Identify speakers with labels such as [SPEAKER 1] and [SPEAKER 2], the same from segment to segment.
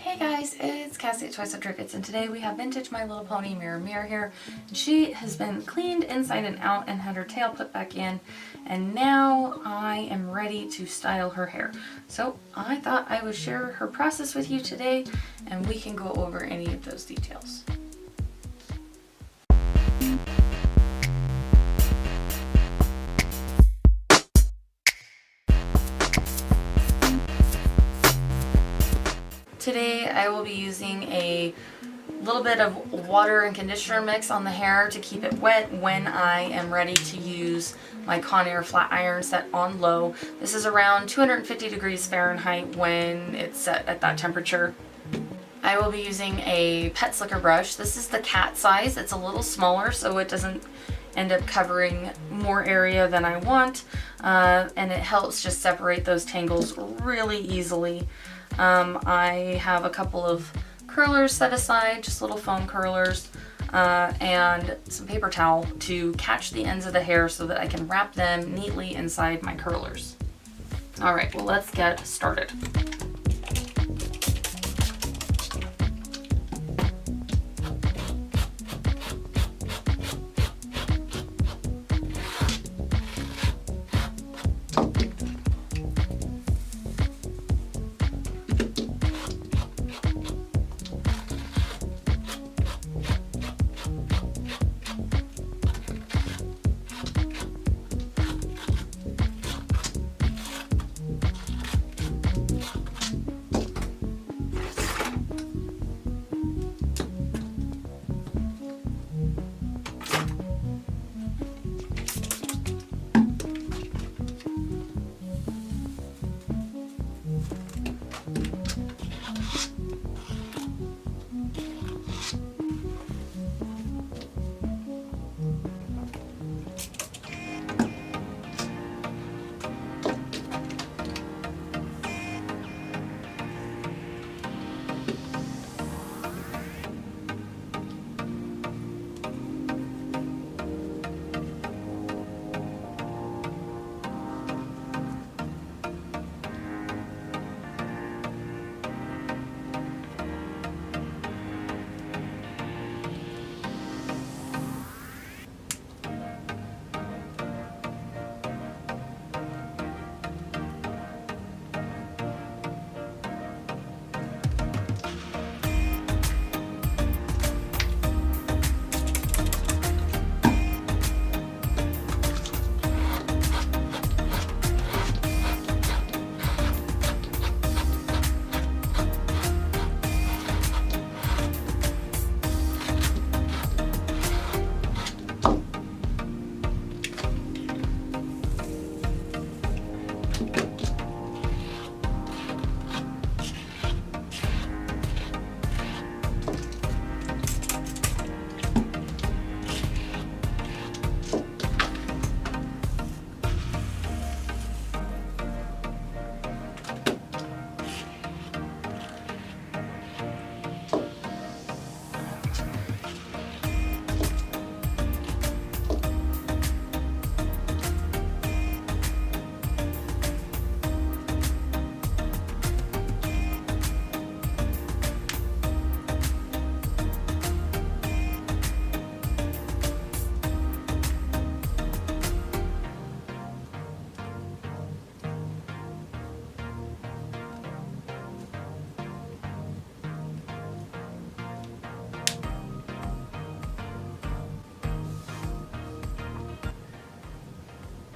[SPEAKER 1] Hey guys, it's Cassie at Toys of Trinkets, and today we have vintage My Little Pony Mirror here. She has been cleaned inside and out and had her tail put back in, and now I am ready to style her hair. So I thought I would share her process with you today, and we can go over any of those details. Today I will be using a little bit of water and conditioner mix on the hair to keep it wet when I am ready to use my Conair flat iron set on low. This is around 250 degrees Fahrenheit when it's set at that temperature. I will be using a pet slicker brush. This is the cat size. It's a little smaller so it doesn't end up covering more area than I want, and it helps just separate those tangles really easily. I have a couple of curlers set aside, just little foam curlers, and some paper towel to catch the ends of the hair so that I can wrap them neatly inside my curlers. Alright, well, let's get started.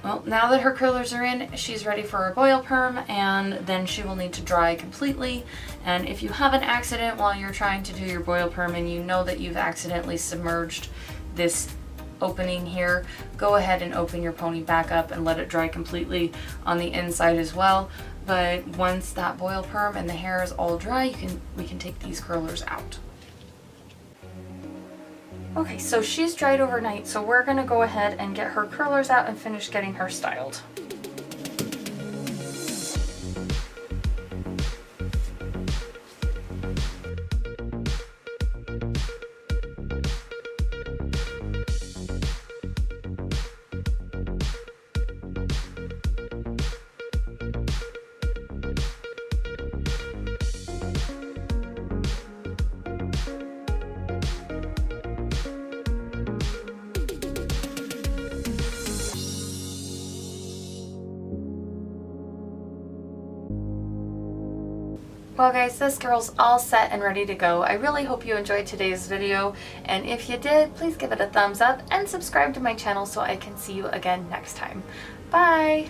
[SPEAKER 1] Well, now that her curlers are in, she's ready for a boil perm, and then she will need to dry completely. And if you have an accident while you're trying to do your boil perm and you know that you've accidentally submerged this opening here, go ahead and open your pony back up and let it dry completely on the inside as well. But once that boil perm and the hair is all dry, we can take these curlers out. Okay, so she's dried overnight, so we're gonna go ahead and get her curlers out and finish getting her styled. Well guys, this girl's all set and ready to go. I really hope you enjoyed today's video, and if you did, please give it a thumbs up and subscribe to my channel so I can see you again next time. Bye!